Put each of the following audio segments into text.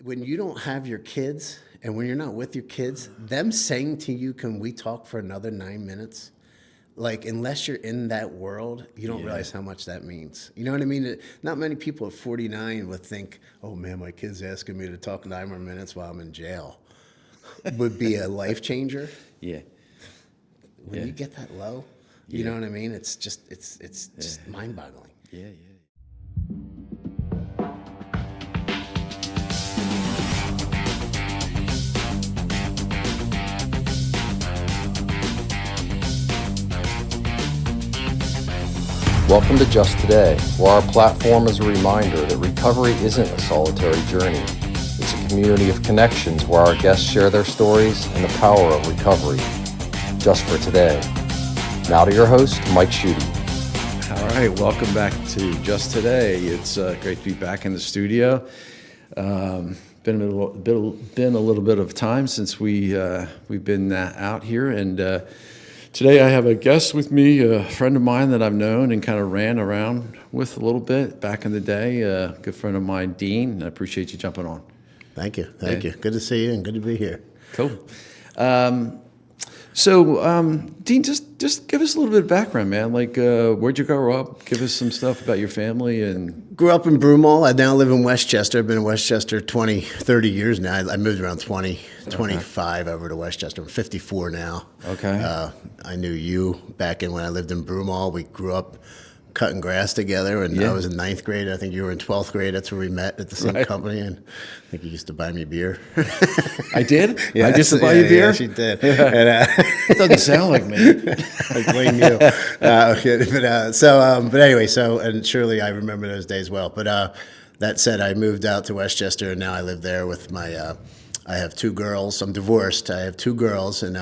when you don't have your kids and when you're not with your kids, them saying to you, "Can we talk for another 9 minutes?" Like, unless you're in that world, you don't realize how much that means. You know what I mean? Not many people at 49 would think, "Oh man, my kid's asking me to talk 9 more minutes while I'm in jail." Would be a life changer. Yeah. When you get that low, you know what I mean? It's just mind boggling. Yeah. Welcome to Just Today, where our platform is a reminder that recovery isn't a solitary journey. It's a community of connections where our guests share their stories and the power of recovery. Just for today. Now to your host, Mike Schutte. All right, welcome back to Just Today. It's great to be back in the studio. Been a little bit of time since we've been out here, and today I have a guest with me, a friend of mine that I've known and kind of ran around with a little bit back in the day, a good friend of mine, Dean. I appreciate you jumping on. Thank you. Thank you. Good to see you and good to be here. Cool. So, Dean, just give us a little bit of background, man. Like, where'd you grow up? Give us some stuff about your family. And grew up in Broomall. I now live in Westchester. I've been in Westchester 20, 30 years now. I moved around 25 over to Westchester. I'm 54 now. Okay. I knew you back when I lived in Broomall. We grew up cutting grass together, and I was in ninth grade. I think you were in 12th grade. That's where we met at the same company, and I think you used to buy me beer. I did? Yeah, I used to buy you beer? Yeah, she did. And, it doesn't sound like me. I blame you. But anyway, and surely I remember those days well. But that said, I moved out to Westchester, and now I live there with my. I have two girls. I'm divorced. I have two girls, and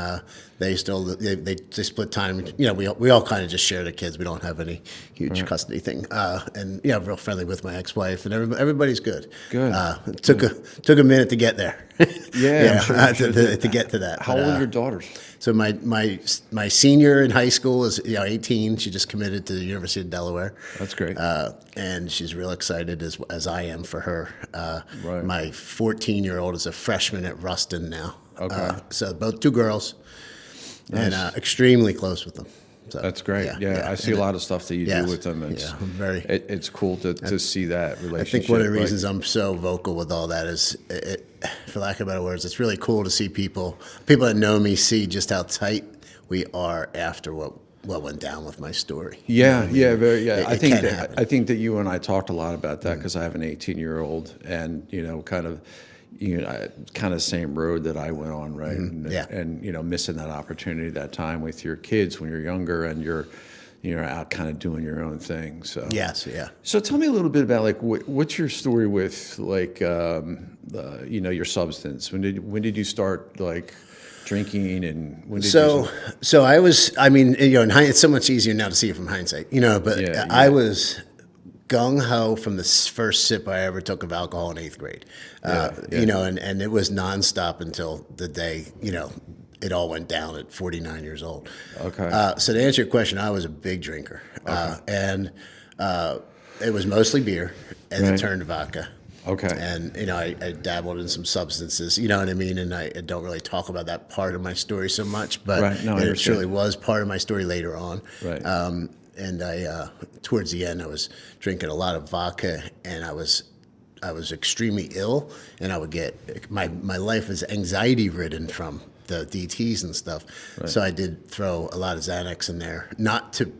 they split time. You know, we all kind of just share the kids. We don't have any huge custody thing. And real friendly with my ex-wife, and everybody's good. Good. It took a minute to get there. To get to that. How old are your daughters? So my senior in high school is 18. She just committed to the University of Delaware. That's great. And she's real excited as I am for her. Right. My 14-year-old is a freshman at Ruston now. Okay. So both two girls, nice. And extremely close with them. So, that's great. Yeah, I see a lot of stuff that you do with them. It's cool to see that relationship. I think one of the reasons I'm so vocal with all that is, for lack of better words, it's really cool to see people that know me see just how tight we are after what went down with my story. Yeah, I think that you and I talked a lot about that because I have an 18-year-old, and kind of same road that I went on, right? Mm-hmm. And missing that opportunity, that time with your kids when you're younger and you're out kind of doing your own thing. So yes, yeah. So tell me a little bit about what's your story with your substance? When did you start drinking, and when did So I was, in hindsight, it's so much easier now to see it from hindsight, but I was gung-ho from the first sip I ever took of alcohol in 8th grade. And it was nonstop until the day, it all went down at 49 years old. Okay. So to answer your question, I was a big drinker. Okay. And it was mostly beer, and then turned to vodka. Okay. And, I dabbled in some substances, you know what I mean? And I don't really talk about that part of my story so much, but it surely was part of my story later on. Right. And I, towards the end, I was drinking a lot of vodka, and I was extremely ill, and I would get my life was anxiety ridden from the DTs and stuff. Right. So I did throw a lot of Xanax in there, not to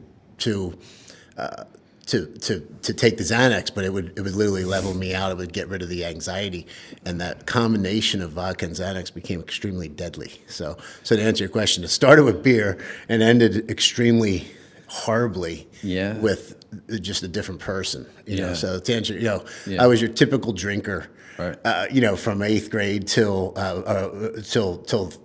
take the Xanax, but it would literally level me out. It would get rid of the anxiety, and that combination of vodka and Xanax became extremely deadly. So to answer your question, it started with beer and ended extremely horribly with just a different person, know. So to answer, I was your typical drinker, right. From 8th grade till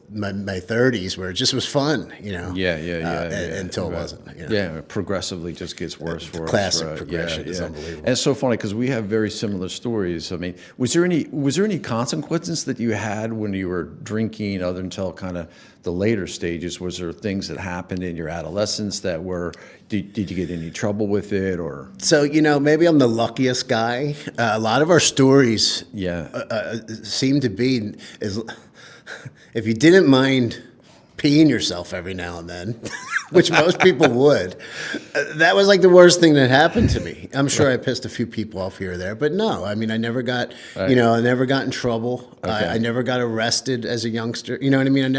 my 30s, where it just was fun, until it wasn't. Progressively just gets worse for us. Classic progression is unbelievable. And it's so funny because we have very similar stories. I mean, was there any consequences that you had when you were drinking, other until kind of the later stages? Was there things that happened in your adolescence that were? Did you get any trouble with it, or? So maybe I'm the luckiest guy. A lot of our stories Yeah. seemed to be is if you didn't mind peeing yourself every now and then, which most people would, that was like the worst thing that happened to me. I'm sure I pissed a few people off here or there, but no, I mean, I never got, Right. I never got in trouble. Okay. I never got arrested as a youngster. You know what I mean?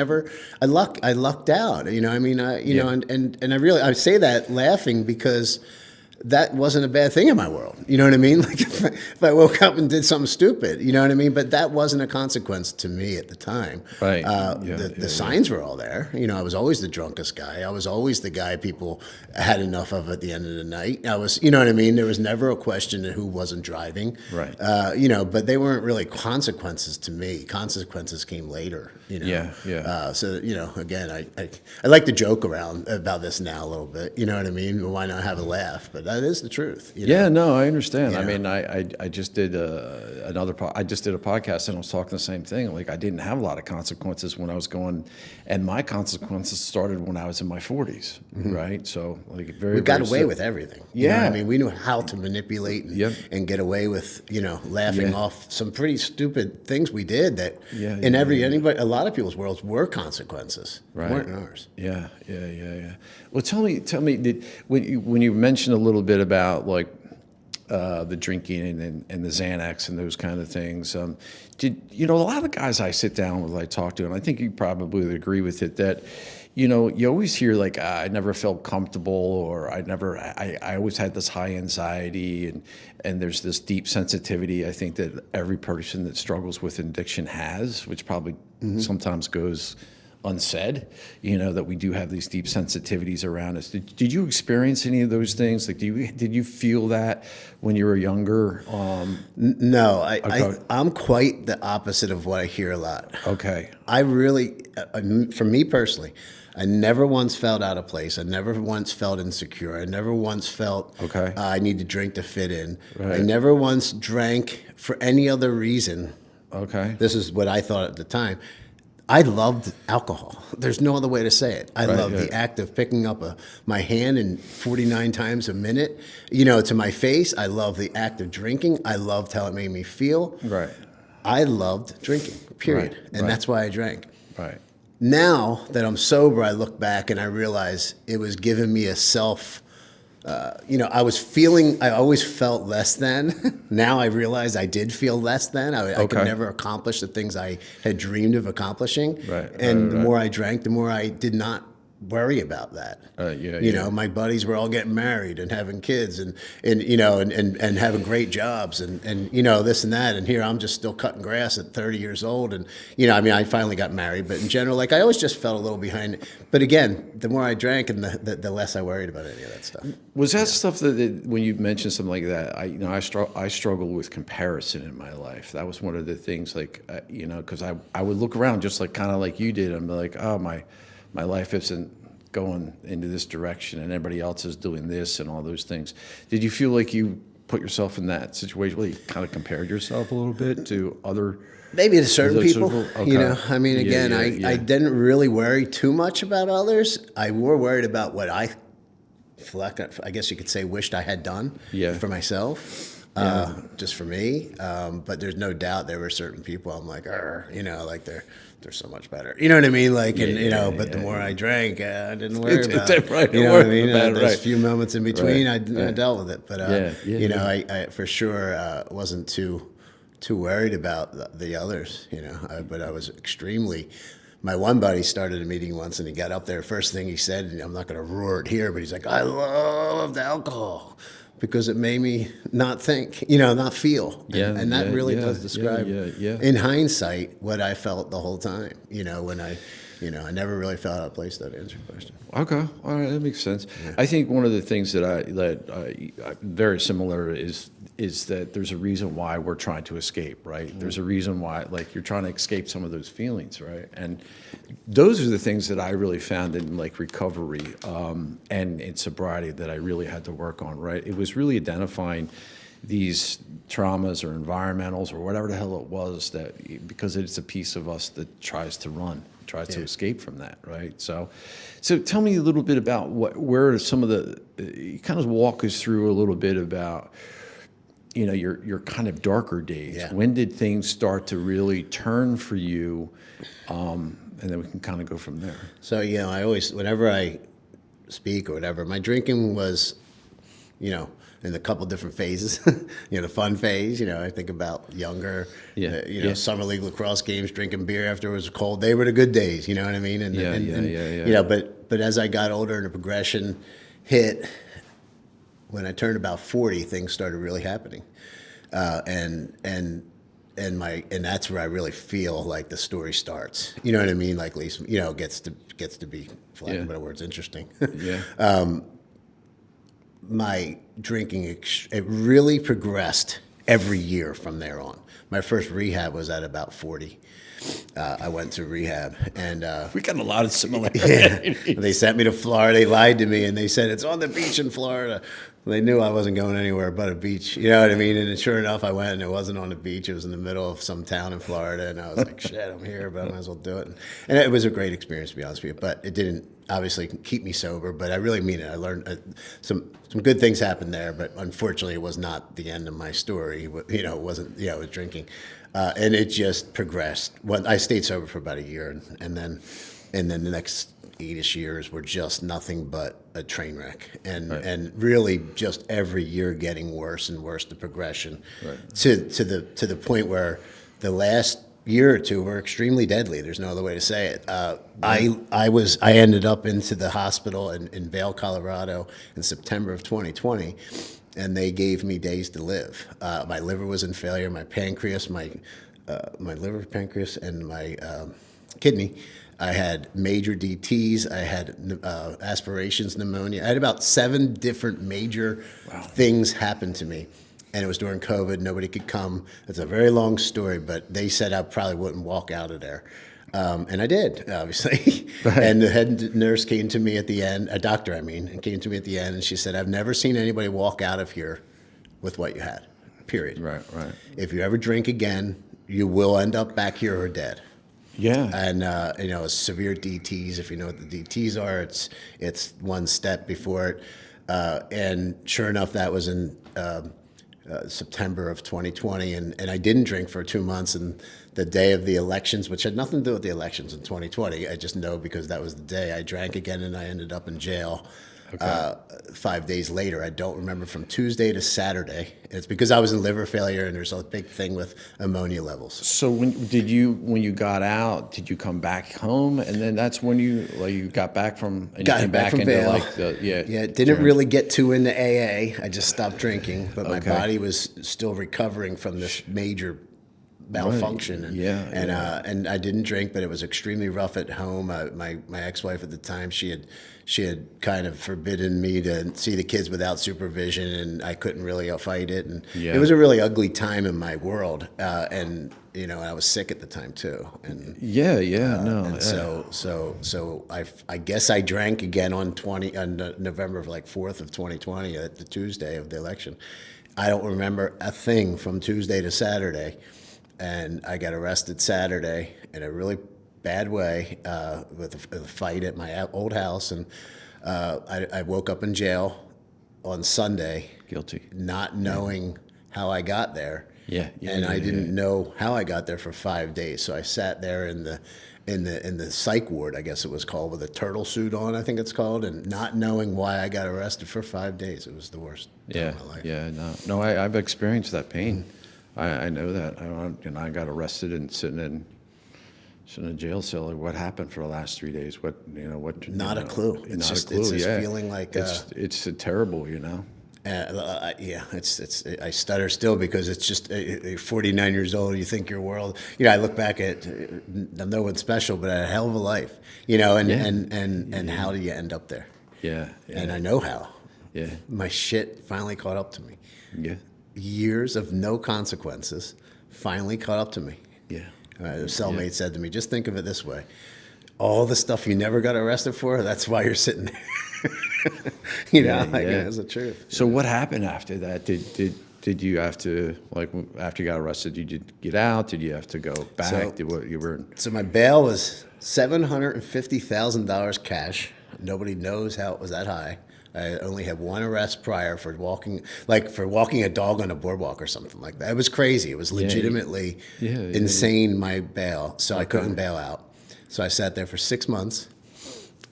I lucked out. You know, I mean, and I say that laughing because that wasn't a bad thing in my world. You know what I mean? Like if I woke up and did something stupid, you know what I mean? But that wasn't a consequence to me at the time. Right. The signs were all there. You know, I was always the drunkest guy. I was always the guy people had enough of at the end of the night. I was, you know what I mean? There was never a question of who wasn't driving. Right. But they weren't really consequences to me. Consequences came later. You know. Yeah. So again, I like to joke around about this now a little bit. You know what I mean? Why not have a laugh? But that is the truth. You know? Yeah, no, I understand. You I know? mean, I just did I just did a podcast and I was talking the same thing. Like I didn't have a lot of consequences when I was going, and my consequences started when I was in my 40s, right? So like We got away with everything. You know what Yeah. I mean, we knew how to manipulate and get away with, laughing off some pretty stupid things we did that a lot of people's worlds were consequences. Right. Weren't ours. Yeah. Well, tell me, when you mentioned a little bit about like the drinking and the Xanax and those kind of things, a lot of the guys I sit down with, I talk to, and I think you probably would agree with it, that, you always hear like, I never felt comfortable, or I always had this high anxiety, and there's this deep sensitivity, I think, that every person that struggles with addiction has, which probably sometimes goes unsaid, that we do have these deep sensitivities around us. Did you experience any of those things? Like, did you feel that when you were younger? No, I'm quite the opposite of what I hear a lot. Okay. I really, for me personally, I never once felt out of place. I never once felt insecure. I never once felt I need to drink to fit in. Right. I never once drank for any other reason. Okay. This is what I thought at the time. I loved alcohol. There's no other way to say it. I loved the act of picking up my hand and 49 times a minute, to my face. I loved the act of drinking. I loved how it made me feel. Right. I loved drinking, period. Right. And that's why I drank. Right. Now that I'm sober, I look back and I realize it was giving me a self. I always felt less than. Now I realize I did feel less than. I could never accomplish the things I had dreamed of accomplishing. Right. And the more I drank, the more I did not worry about that. My buddies were all getting married and having kids and having great jobs and this and that. And here I'm just still cutting grass at 30 years old. And, I finally got married, but in general, like I always just felt a little behind. But again, the more I drank and the less I worried about any of that stuff. Was that stuff that when you mentioned something like that, I struggled with comparison in my life. That was one of the things, like, because I would look around just like kind of like you did. I'm like, oh, my life isn't going into this direction and everybody else is doing this and all those things. Did you feel like you put yourself in that situation where you kind of compared yourself a little bit to other? Maybe to certain people, Okay. Again, I didn't really worry too much about others. I more worried about what I guess you could say, wished I had done for myself, just for me. But there's no doubt there were certain people I'm like, like they're so much better. You know what I mean? Like, the more I drank, I didn't worry about it. Right, you know what I mean? There's right. a few moments in between, I dealt with it. But, I I for sure wasn't too worried about the others, but I was extremely. My one buddy started a meeting once, and he got up there. First thing he said, and I'm not going to roar it here, but he's like, "I loved alcohol because it made me not think, not feel." And that really does describe, in hindsight, what I felt the whole time. When I never really felt out of place. That answer your question. Okay, all right, that makes sense. Yeah. I think one of the things that I very similar is that there's a reason why we're trying to escape, right? Mm-hmm. There's a reason why, like, you're trying to escape some of those feelings, right? And those are the things that I really found in like recovery and in sobriety that I really had to work on, right? It was really identifying these traumas or environmentals or whatever the hell it was, that because it's a piece of us that tries to escape from that, right? So tell me a little bit about where some of the, you kind of walk us through a little bit about, your kind of darker days. Yeah. When did things start to really turn for you? And then we can kind of go from there. So, I always, whenever I speak or whatever, my drinking was, in a couple different phases. The fun phase, I think about younger, summer league lacrosse games, drinking beer after it was cold. They were the good days, you know what I mean? Yeah. But as I got older and the progression hit, when I turned about 40, things started really happening. And that's where I really feel like the story starts. You know what I mean? Like, at least, gets to be, for lack of a better words, interesting. Yeah. My drinking, it really progressed every year from there on. My first rehab was at about 40. I went to rehab, and We got a lot of similarities. they sent me to Florida. They lied to me, and they said, it's on the beach in Florida. They knew I wasn't going anywhere but a beach. You know what I mean? And sure enough, I went, and it wasn't on the beach. It was in the middle of some town in Florida, and I was like, shit, I'm here, but I might as well do it. And it was a great experience, to be honest with you, but it didn't obviously keep me sober, but I really mean it. I learned some good things happened there, but unfortunately, it was not the end of my story. It wasn't, I was drinking. And it just progressed. I stayed sober for about a year, and then the next 8-ish years were just nothing but a train wreck, and really just every year getting worse and worse. The progression, to the point where the last year or two were extremely deadly. There's no other way to say it. I ended up into the hospital in Vail, Colorado, in September of 2020. And they gave me days to live. My liver was in failure. My pancreas, my liver, pancreas, and my kidney. I had major DTs. I had aspirations, pneumonia. I had about 7 different major things happen to me. And it was during COVID. Nobody could come. It's a very long story, but they said I probably wouldn't walk out of there. And I did, obviously. And the head nurse came to me at the end, a doctor, and came to me at the end, and she said, I've never seen anybody walk out of here with what you had, period. Right. If you ever drink again, you will end up back here or dead. Yeah. And, severe DTs, if you know what the DTs are, it's one step before it. And sure enough, that was in September of 2020, and I didn't drink for 2 months, and the day of the elections, which had nothing to do with the elections in 2020, I just know because that was the day I drank again, and I ended up in jail 5 days later. I don't remember from Tuesday to Saturday. It's because I was in liver failure, and there's a big thing with ammonia levels. So when you got out, did you come back home, and then that's when you got back from and Got you came back from into Vail. like the Didn't really get too into AA. I just stopped drinking, but my Okay. body was still recovering from this major malfunction. And I didn't drink, but it was extremely rough at home. My ex-wife at the time, she had kind of forbidden me to see the kids without supervision, and I couldn't really fight it. And it was a really ugly time in my world. And I was sick at the time too. And so I guess I drank again on November of 4th of 2020, at the Tuesday of the election. I don't remember a thing from Tuesday to Saturday. And I got arrested Saturday in a really bad way with a fight at my old house. And I woke up in jail on Sunday. Guilty. Not knowing how I got there. And I didn't know how I got there for 5 days. So I sat there in the psych ward, I guess it was called, with a turtle suit on, I think it's called, and not knowing why I got arrested for 5 days. It was the worst time of my life. No, I've experienced that pain. I know that. I got arrested and sitting in a jail cell. What happened for the last 3 days? Not a clue. It's just feeling like it's terrible. I stutter still because it's just 49 years old. You think your world. I look back at I'm no one special, but I had a hell of a life. And how do you end up there? Yeah. And I know how. Yeah. My shit finally caught up to me. Yeah. Years of no consequences finally caught up to me. Yeah. The cellmate said to me, just think of it this way. All the stuff you never got arrested for, that's why you're sitting there. That's the truth. So what happened after that? Did you have to, after you got arrested, did you get out? Did you have to go back? So my bail was $750,000 cash. Nobody knows how it was that high. I only had one arrest prior for walking a dog on a boardwalk or something like that. It was crazy. It was legitimately insane, my bail. So I couldn't bail out. So I sat there for 6 months,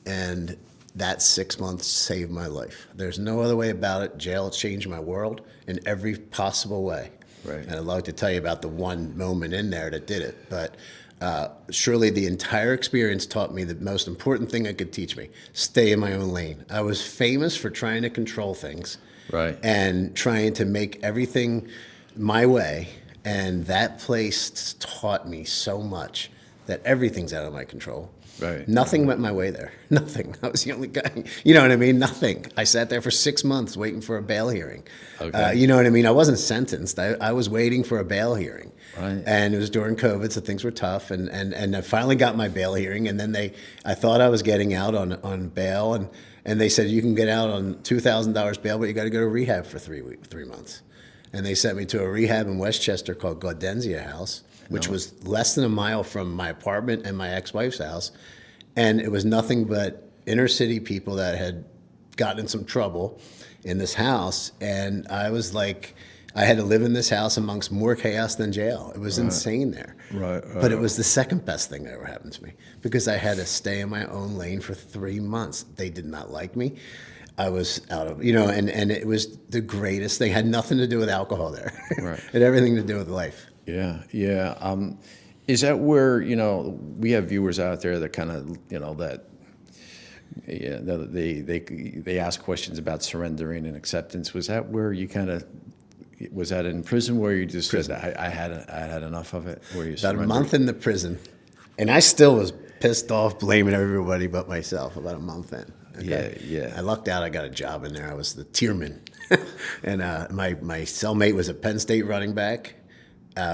and that 6 months saved my life. There's no other way about it. Jail changed my world in every possible way. Right. And I'd love to tell you about the one moment in there that did it. But surely the entire experience taught me the most important thing it could teach me: stay in my own lane. I was famous for trying to control things, Right. and trying to make everything my way. And that place taught me so much that everything's out of my control. Right. Nothing went my way there. Nothing. I was the only guy. You know what I mean? Nothing. I sat there for 6 months waiting for a bail hearing. Okay. You know what I mean? I wasn't sentenced. I was waiting for a bail hearing. Right. And it was during COVID, so things were tough. And I finally got my bail hearing. And then I thought I was getting out on bail. And they said, you can get out on $2,000 bail, but you got to go to rehab for 3 months. And they sent me to a rehab in Westchester called Gaudenzia House, which was less than a mile from my apartment and my ex-wife's house. And it was nothing but inner city people that had gotten in some trouble in this house. And I was like, I had to live in this house amongst more chaos than jail. It was insane there. Right. But it was the second best thing that ever happened to me, because I had to stay in my own lane for 3 months. They did not like me. I was out of, and it was the greatest thing. It had nothing to do with alcohol there. Right. It had everything to do with life. Yeah, yeah. Is that where, we have viewers out there that kind of, they ask questions about surrendering and acceptance. Was that where you was that in prison where you just said, I had enough of it? Where you About a surrendered? month in the prison, and I still was pissed off, blaming everybody but myself. About a month in. Okay? Yeah. I lucked out. I got a job in there. I was the tierman, and my cellmate was a Penn State running back.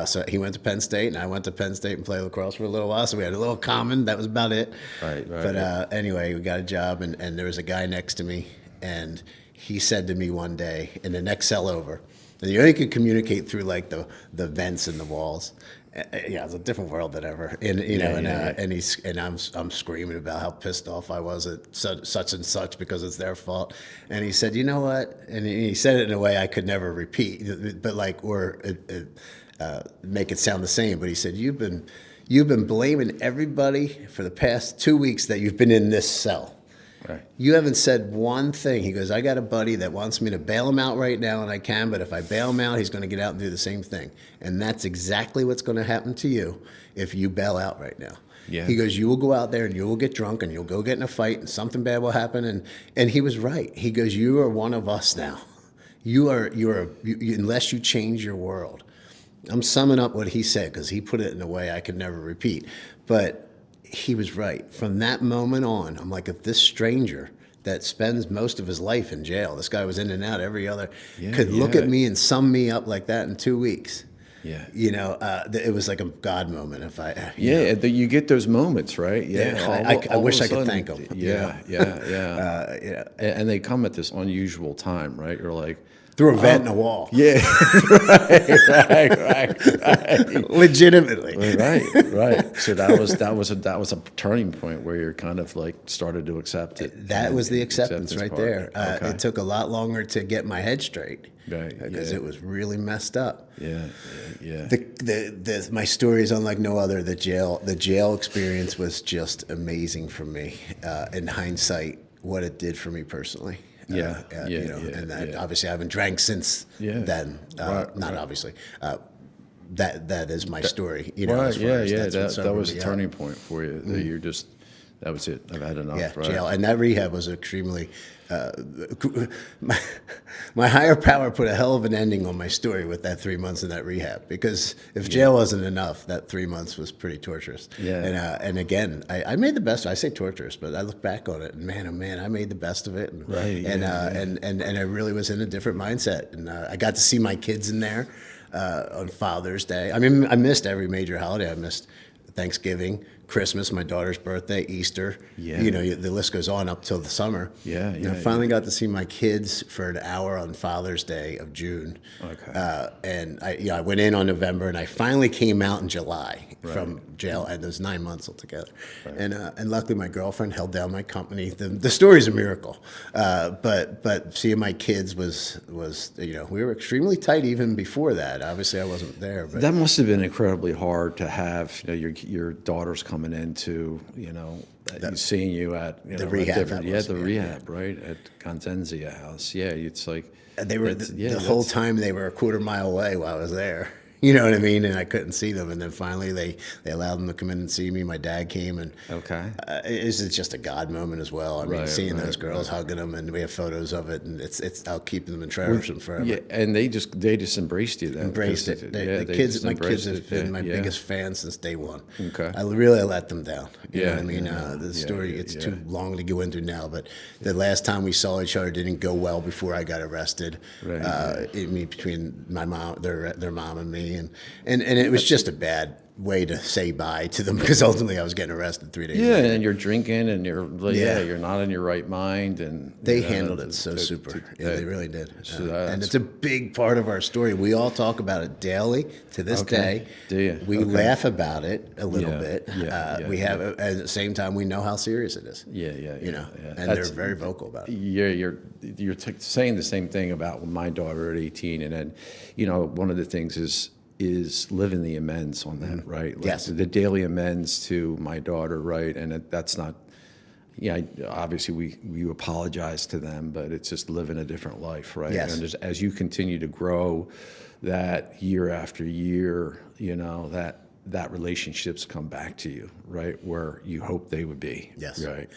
So he went to Penn State, and I went to Penn State and played lacrosse for a little while. So we had a little common. That was about it. Right. But anyway, we got a job, and there was a guy next to me, and he said to me one day in the next cell over, and you only could communicate through like the vents in the walls. Yeah, it's a different world than ever. And I'm screaming about how pissed off I was at such and such because it's their fault. And he said, you know what? And he said it in a way I could never repeat, but make it sound the same. But he said, you've been blaming everybody for the past 2 weeks that you've been in this cell. Right. You haven't said one thing. He goes, I got a buddy that wants me to bail him out right now, and I can, but if I bail him out, he's going to get out and do the same thing. And that's exactly what's going to happen to you if you bail out right now. Yeah. He goes, you will go out there and you will get drunk and you'll go get in a fight and something bad will happen. And he was right. He goes, you are one of us now. You unless you change your world. I'm summing up what he said because he put it in a way I could never repeat. But he was right. From that moment on, I'm like, if this stranger that spends most of his life in jail, this guy was in and out every other, could look at me and sum me up like that in 2 weeks. Yeah. It was like a God moment. You get those moments, right? Yeah. I wish I could thank him. Yeah. And they come at this unusual time, right? You're like, through a vent in a wall. Yeah. right. Legitimately. Right. So that was a turning point where you're kind of like started to accept it. That was the acceptance right part. there. Okay. It took a lot longer to get my head straight. Right. Because it was really messed up. Yeah. My story is unlike no other. The jail experience was just amazing for me. In hindsight, what it did for me personally. Obviously I haven't drank since then. Not obviously. That is my story. Right. That was a turning point for you. That you're just. That was it. I've had enough. Yeah, right? jail. And that rehab was extremely. My higher power put a hell of an ending on my story with that 3 months in that rehab, because if jail wasn't enough, that 3 months was pretty torturous. Yeah. And again, I made the best. I say torturous, but I look back on it, and man, oh man, I made the best of it. And I really was in a different mindset, and I got to see my kids in there on Father's Day. I mean, I missed every major holiday. I missed Thanksgiving, Christmas, my daughter's birthday, Easter. Yeah. You know, the list goes on up till the summer. Yeah, And I yeah, finally got to see my kids for an hour on Father's Day of June. Okay. And I went in on November, and I finally came out in July from jail, and it was 9 months altogether. And luckily, my girlfriend held down my company. The story's a miracle. But seeing my kids was we were extremely tight even before that. Obviously, I wasn't there, but That must have been incredibly hard to have, your daughters coming into, seeing you at The rehab, that was, the yeah, rehab, right, at Contenzia House. Yeah, it's like they were that's- the whole time they were a quarter mile away while I was there. You know what I mean? And I couldn't see them. And then finally they allowed them to come in and see me. My dad came, and Okay. it's just a God moment as well. I mean, Right, seeing right, those girls hugging them, and we have photos of it, and I'll keep them and cherish them forever. Yeah, and they just embraced you then. Embraced 'cause it. yeah, My they kids just have embraced it. been my Yeah. biggest fans since day one. Okay. I really let them down. You know Yeah, what I mean? yeah, The yeah, story, yeah, it's yeah. too long to go into now, but the last time we saw each other didn't go well before I got arrested. Right, Between my mom, their mom and me, and it was just a bad way to say bye to them, because ultimately I was getting arrested 3 days Yeah, later. and you're drinking, and you're not in your right mind, and They handled it so super. Yeah, they really did. So And that's- it's a big part of our story. We all talk about it daily to this Okay. day. Do you? We Okay. laugh about it a little Yeah, bit. yeah, We yeah. have, at the same time, we know how serious it is. Yeah. And they're very vocal about it. You're saying the same thing about my daughter at 18, and then, one of the things is living the amends on that, right? Like Yes. the daily amends to my daughter, right? And that's not, obviously we apologize to them, but it's just living a different life, right? Yes. And as you continue to grow that year after year, that relationships come back to you, right? Where you hope they would be. Yes. Right.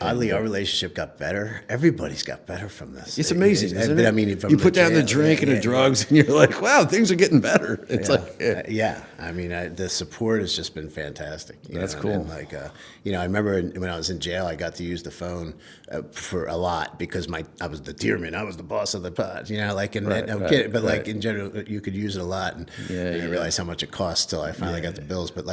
Oddly, our relationship got better. Everybody's got better from this. It's amazing, isn't it? I mean, from you put down the jail, drink and the drugs, and you're like, wow, things are getting better. It's Yeah. I mean, the support has just been fantastic. That's cool. And I remember when I was in jail, I got to use the phone for a lot, because I was the dearman, I was the boss of the pod. I'm kidding, but right. in general, you could use it a lot, and I didn't realize how much it cost till I finally got the bills. But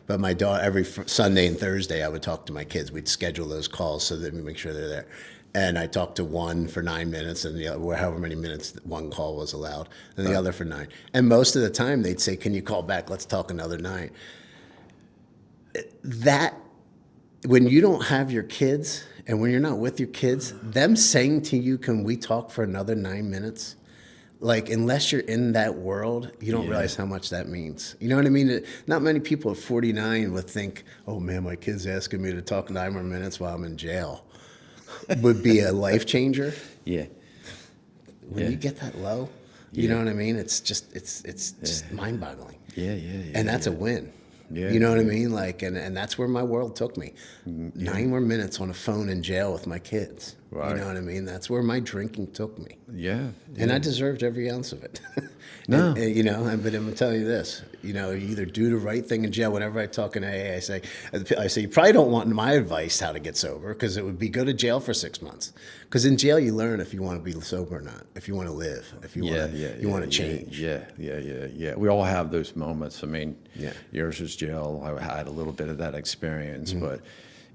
but my daughter, every Sunday and Thursday, I would talk to my kids. We'd schedule those calls so that we make sure they're there. And I talked to one for 9 minutes, and the other, however many minutes one call was allowed, and the other for 9. And most of the time, they'd say, "Can you call back? Let's talk another 9." That, when you don't have your kids, and when you're not with your kids, them saying to you, "Can we talk for another 9 minutes?" Like, unless you're in that world, you don't realize how much that means. You know what I mean? Not many people at 49 would think, "Oh man, my kid's asking me to talk 9 more minutes while I'm in jail." Would be a life changer. Yeah. When you get that low, you know what I mean? It's just mind boggling. Yeah. And that's a win. Yeah. You know what I mean? And that's where my world took me. 9 more minutes on a phone in jail with my kids. Right. You know what I mean? That's where my drinking took me. Yeah. And I deserved every ounce of it. No. But I'm going to tell you this, you either do the right thing in jail. Whenever I talk in AA, I say, you probably don't want my advice how to get sober, because it would be go to jail for 6 months. Because in jail, you learn if you want to be sober or not, if you want to live, if you want to change. Yeah. We all have those moments. I mean, Yeah. yours was jail. I had a little bit of that experience, but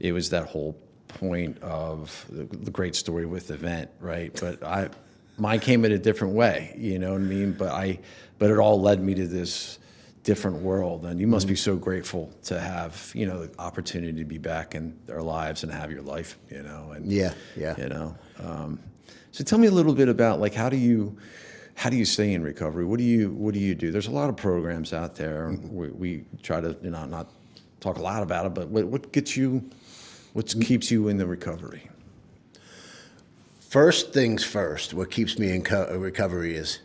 it was that whole point of the great story with the vent, right? But mine came in a different way, you know what I mean? But it all led me to this different world, and you must be so grateful to have, the opportunity to be back in their lives and have your life, and Yeah. So tell me a little bit about, like, how do you stay in recovery? What do you do? There's a lot of programs out there. We try to, not talk a lot about it, but what keeps you in the recovery? First things first, what keeps me in recovery is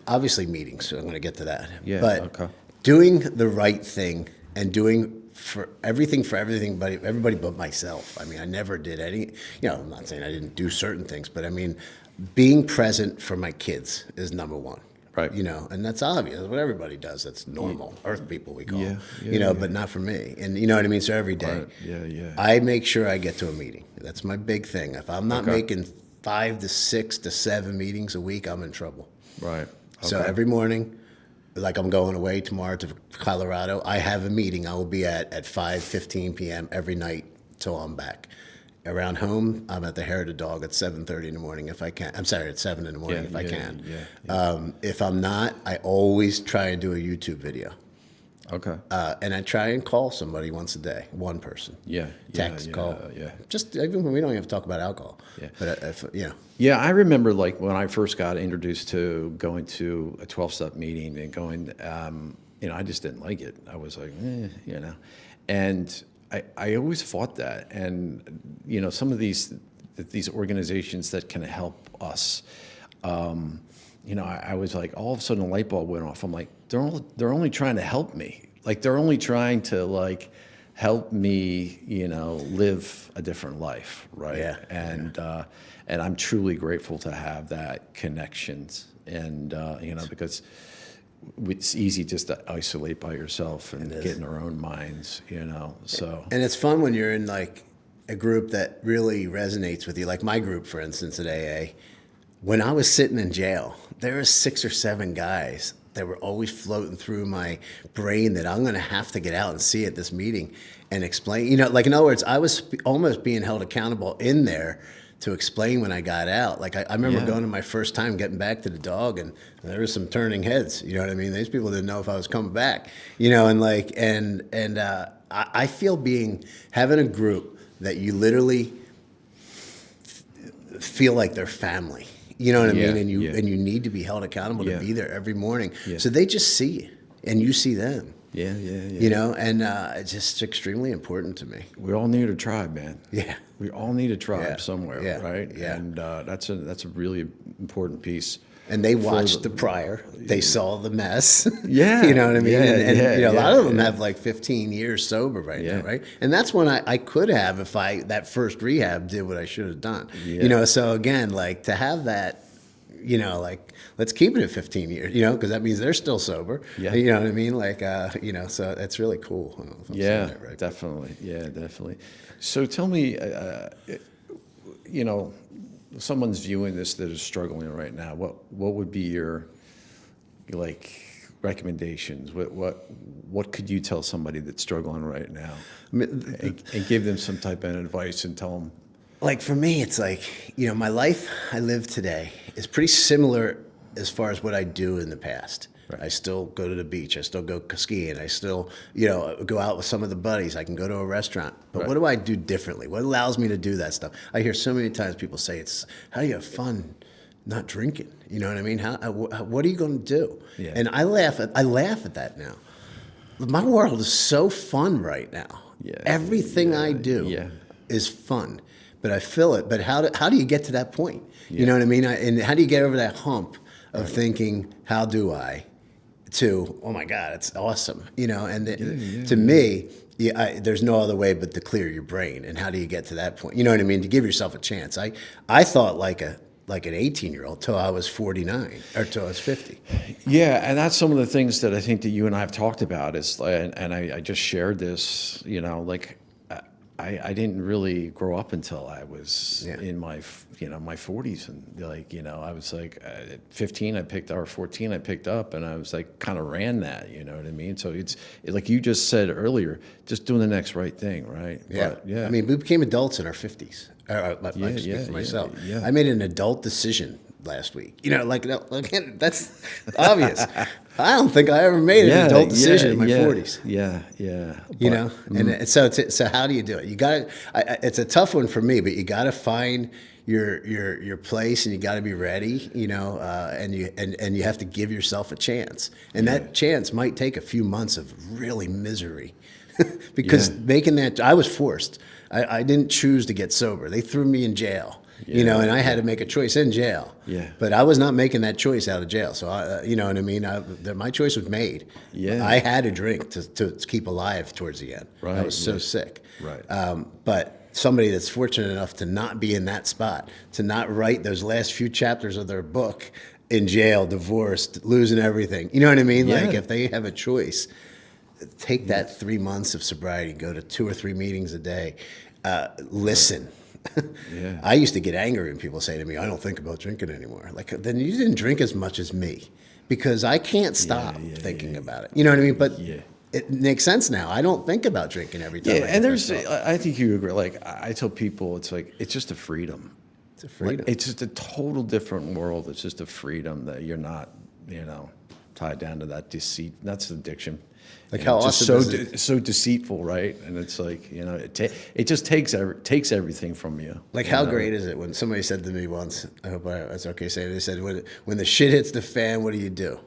obviously meetings, so I'm going to get to that. Yeah, but okay. doing the right thing and doing for everything, but everybody but myself. I mean, I never did any, I'm not saying I didn't do certain things, but I mean, being present for my kids is number one. Right. And that's obvious. That's what everybody does. That's normal. Earth people, we call them. Yeah. But not for me. And you know what I mean? So every day, Right. Yeah. I make sure I get to a meeting. That's my big thing. If I'm not making 5 to 6 to 7 meetings a week, I'm in trouble. Right. So Okay. every morning, like I'm going away tomorrow to Colorado. I have a meeting I will be at 5:15 p.m. every night till I'm back. Around home, I'm at the Hair of the Dog at 7:30 in the morning if I can. I'm sorry, at 7 in the morning if I can. If I'm not, I always try and do a YouTube video. Okay. And I try and call somebody once a day, one person. Text, call. Just even when we don't have to talk about alcohol. But Yeah, I remember like when I first got introduced to going to a 12-step meeting and going, I just didn't like it. I was like, and I always fought that. And, some of these organizations that can help us, I was like, all of a sudden a light bulb went off. I'm like, they're only trying to help me. Like they're only trying to like help me, live a different life, right? And I'm truly grateful to have that connections, and because it's easy just to isolate by yourself and get in our own minds, So and it's fun when you're in like a group that really resonates with you. Like my group, for instance, at AA. When I was sitting in jail, there were 6 or 7 guys that were always floating through my brain that I'm going to have to get out and see at this meeting and explain. Like in other words, I was almost being held accountable in there to explain when I got out. Like I remember going to my first time, getting back to the Dog, and there was some turning heads. You know what I mean? These people didn't know if I was coming back. I feel having a group that you literally feel like they're family. You know what I mean? And you need to be held accountable to be there every morning. So they just see you and you see them. It's just extremely important to me. We all need a tribe, man. Yeah. We all need a tribe somewhere, right? Yeah. And that's a really important piece. And they watched the prior. They saw the mess. Yeah. You know what I mean? A lot of them have like 15 years sober right now, right? And that's when I could have, if that first rehab did what I should have done. So again, like to have that, like let's keep it at 15 years, because that means they're still sober. You know what I mean? Like, so that's really cool. I don't know if I'm saying that right. Definitely. Yeah, definitely. So tell me, someone's viewing this that is struggling right now, what would be your recommendations? What could you tell somebody that's struggling right now, and give them some type of advice and tell them? Like for me, it's like, my life I live today is pretty similar as far as what I do in the past. Right. I still go to the beach. I still go skiing. I still, go out with some of the buddies. I can go to a restaurant. But what do I do differently? What allows me to do that stuff? I hear so many times people say, how do you have fun not drinking? You know what I mean? What are you going to do? Yeah. And I laugh at that now. My world is so fun right now. Yeah. Everything I do is fun. But I feel it. But how do you get to that point? You know what I mean? And how do you get over that hump of thinking, how do I? To, oh my God, it's awesome. To me, there's no other way but to clear your brain. And how do you get to that point? You know what I mean? To give yourself a chance. I thought like an 18-year-old till I was 49 or till I was 50. Yeah, and that's some of the things that I think that you and I have talked about is, and I just shared this, I didn't really grow up until I was in my 40s, and I was like at 15 or 14 I picked up, and I was like kind of ran that, you know what I mean? So it's like you just said earlier, just doing the next right thing, right? Yeah. I mean, we became adults in our 50s. I speak for myself. I made an adult decision last week. That's obvious. I don't think I ever made an adult decision in my 40s. And so how do you do it? You got to. It's a tough one for me, but you got to find your place, and you got to be ready. And you have to give yourself a chance, and that chance might take a few months of really misery, because making that, I was forced. I didn't choose to get sober. They threw me in jail. And I had to make a choice in jail. But I was not making that choice out of jail. So, you know what I mean? My choice was made. I had a drink to keep alive towards the end. I was so sick. But somebody that's fortunate enough to not be in that spot, to not write those last few chapters of their book in jail, divorced, losing everything. You know what I mean? Like if they have a choice, take that 3 months of sobriety, go to 2 or 3 meetings a day, listen. I used to get angry when people say to me, I don't think about drinking anymore. Like, then you didn't drink as much as me. because I can't stop thinking about it. You know what I mean? But it makes sense now. I don't think about drinking every time. Yeah, I and get there's, pissed off. I think you agree. Like I tell people, it's like it's just a freedom. It's a freedom. Like, it's just a total different world. It's just a freedom that you're not, tied down to that deceit. That's addiction. Like And how it's just awesome is it? so deceitful, right? And it's like it just takes everything from you. Like, how great is it when somebody said to me once, I hope it's okay to say it, they said, when the shit hits the fan, what do you do?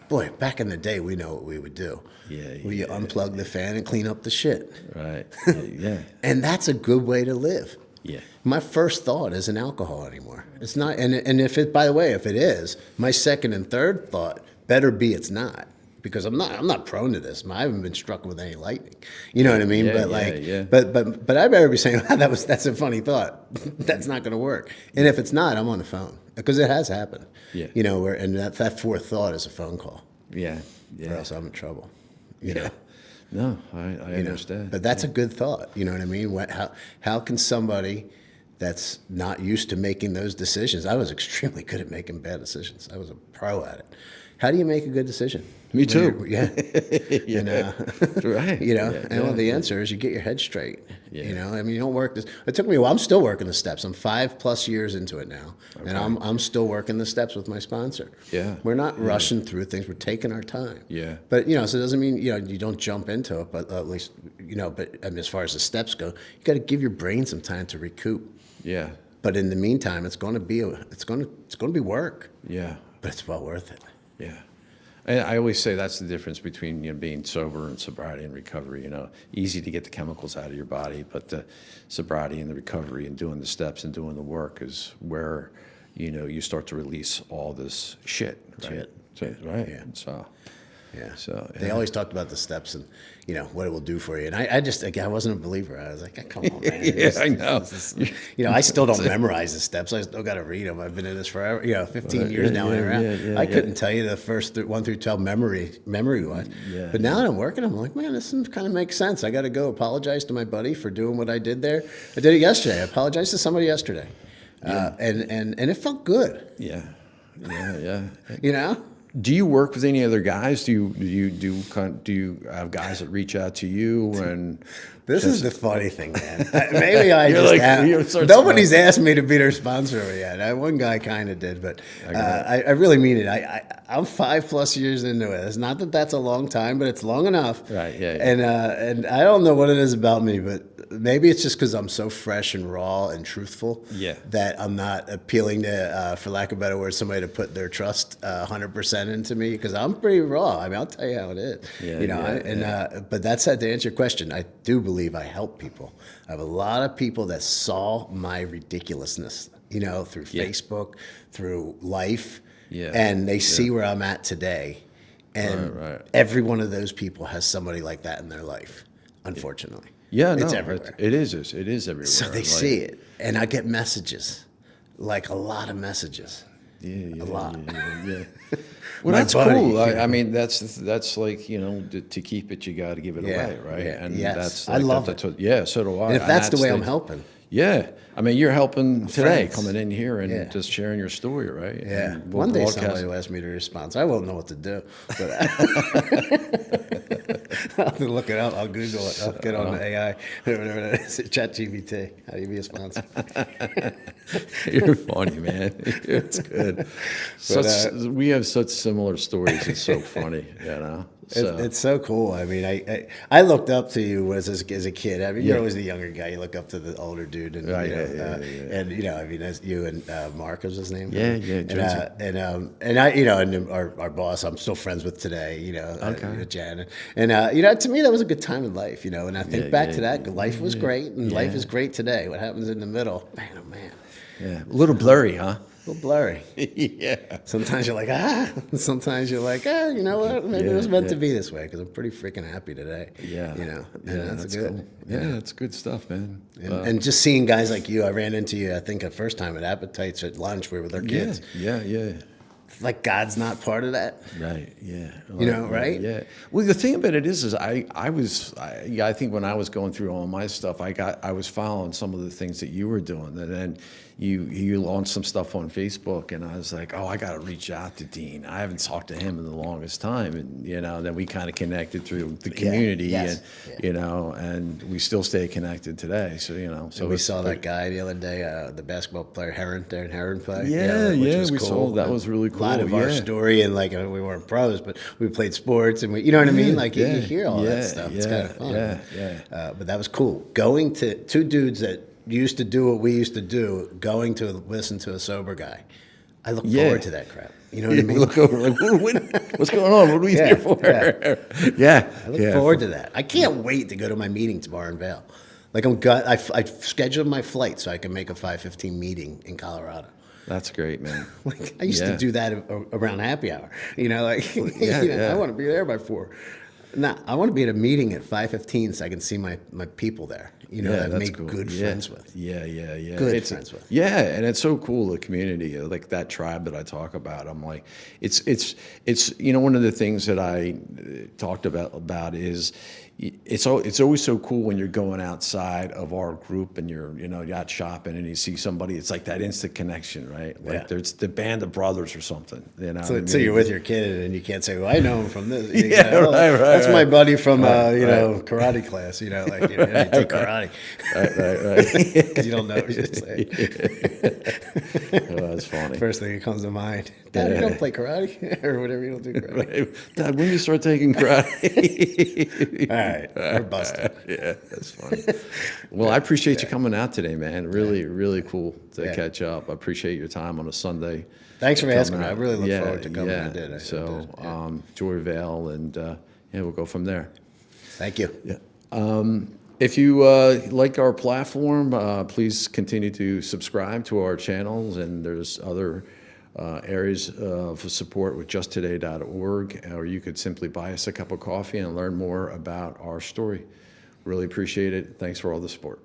Boy, back in the day, we know what we would do. You unplug the fan and clean up the shit. Right. Yeah. And that's a good way to live. Yeah. My first thought isn't alcohol anymore. It's not, and if it, by the way, if it is, my second and third thought better be it's not. Because I'm not prone to this. I haven't been struck with any lightning. You know what I mean? But I better be saying, that's a funny thought. That's not going to work. And if it's not, I'm on the phone because it has happened. Yeah. And that fourth thought is a phone call. Yeah. Or else I'm in trouble. You Yeah. know? No, I understand. But that's a good thought. You know what I mean? How can somebody that's not used to making those decisions? I was extremely good at making bad decisions. I was a pro at it. How do you make a good decision? Me too. Yeah. Yeah. Right. The answer is you get your head straight. Yeah. I mean, you don't work this. It took me a while. I'm still working the steps. I'm 5+ years into it now, and I'm still working the steps with my sponsor. Yeah. We're not rushing through things. We're taking our time. Yeah. But so it doesn't mean you don't jump into it. But at least But I mean, as far as the steps go, you got to give your brain some time to recoup. Yeah. But in the meantime, it's going to be work. Yeah. But it's well worth it. Yeah. And I always say that's the difference between being sober and sobriety and recovery. Easy to get the chemicals out of your body, but the sobriety and the recovery and doing the steps and doing the work is where you start to release all this shit. Right? Right. Yeah. Yeah. So they always talked about the steps and what it will do for you. And I wasn't a believer. I was like, oh, come on, man. I know. I still don't memorize the steps. I still got to read them. I've been in this forever. 15 years now. I couldn't tell you the first 1 through 12 memory wise. Yeah. But now that I'm working, I'm like, man, this kind of makes sense. I got to go apologize to my buddy for doing what I did there. I did it yesterday. I apologized to somebody yesterday, and it felt good. Yeah. Yeah. Do you work with any other guys? Do you have guys that reach out to you? And this is the funny thing, man. Maybe I You're just like- have, you're sort of nobody's asked me to be their sponsor yet. One guy kind of did, but I really mean it. I'm 5+ years into it. It's not that that's a long time, but it's long enough. Right. Yeah. And I don't know what it is about me, but maybe it's just because I'm so fresh and raw and truthful. Yeah. That I'm not appealing to, for lack of a better word, somebody to put their trust 100% into me because I'm pretty raw. I mean, I'll tell you how it is. But that said, to answer your question, I do believe I help people. I have a lot of people that saw my ridiculousness, through Facebook, through life, and they see where I'm at today. And every one of those people has somebody like that in their life, unfortunately. Yeah, it's everywhere. It is everywhere. So they see it, and I get messages, like a lot of messages. Yeah, a lot. Yeah. Well, that's buddy, cool. I mean, that's like to keep it, you got to give it away, right? Yeah, And yes. that's I love that's it. what, yeah, so do I. And if that's the way I'm helping. Yeah, I mean, you're helping today, friends. coming in here and just sharing your story, right? Yeah. And we'll One day broadcast- somebody will ask me to respond. I won't know what to do. But I'll have to look it up. I'll Google it. I'll get on the AI, whatever that is. ChatGPT. How do you be a sponsor? You're funny, man. It's good. We have such similar stories. It's so funny, So. It's so cool. I mean, I looked up to you as a kid. I mean, you're always the younger guy. You look up to the older dude, and and I mean, as you and Mark was his name. Yeah. And our boss, I'm still friends with today. Jan, and to me that was a good time in life. And I think back to that, life was great, and life is great today. What happens in the middle, man, oh man. Yeah, a little blurry, huh? A little blurry. Yeah. Sometimes you're like, Sometimes you're like, you know what? Maybe it was meant to be this way because I'm pretty freaking happy today. Yeah. And that's good. Cool. Yeah, that's good stuff, man. And just seeing guys like you, I ran into you, I think, the first time at Appetites at lunch. We were with our kids. Yeah. like God's not part of that. Right. Yeah. You know, right? Yeah. Well, the thing about it is I think when I was going through all my stuff, I was following some of the things that you were doing, and then you launched some stuff on Facebook, and I was like, oh, I got to reach out to Dean. I haven't talked to him in the longest time, and then we kind of connected through the community, yes, and and we still stay connected today. So So we saw that guy the other day, the basketball player Darren Heron play. Yeah, which was we cool. saw that. Was really cool. A lot of our story, and like we weren't pros, but we played sports, and you know what I mean. Like you hear all that stuff. It's kind of fun. But that was cool. Going to two dudes that used to do what we used to do, going to listen to a sober guy. I look forward to that crap. You know what I mean? Look over, like, what's going on? What are we here for? I look forward to that. I can't wait to go to my meeting tomorrow in Vail. Like I scheduled my flight so I can make a 5:15 meeting in Colorado. That's great, man. Like I used to do that around happy hour. I want to be there by 4. No, I want to be at a meeting at 5:15 so I can see my people there. That I make good friends with. Yeah. Good friends with. Yeah, and it's so cool, the community, like that tribe that I talk about. I'm like, it's one of the things that I talked about is it's always so cool when you're going outside of our group and you're out shopping and you see somebody. It's like that instant connection, right? Like there's the band of brothers or something. So you're with your kid and you can't say, "Well, I know him from this." Right. That's my buddy from karate class. You take karate. Right. Because you don't know what you're saying. Oh, that's funny. First thing that comes to mind. Dad, you don't play karate or whatever. You don't do karate. Right. Dad, when you start taking karate? All right, we're busted. Yeah, that's funny. Well, I appreciate you coming out today, man. Really, really cool to catch up. I appreciate your time on a Sunday. Thanks for asking me. I really look forward to coming. I did. Enjoy Vail, and we'll go from there. Thank you. Yeah. If you like our platform, please continue to subscribe to our channels, and there's other areas of support with justtoday.org, or you could simply buy us a cup of coffee and learn more about our story. Really appreciate it. Thanks for all the support.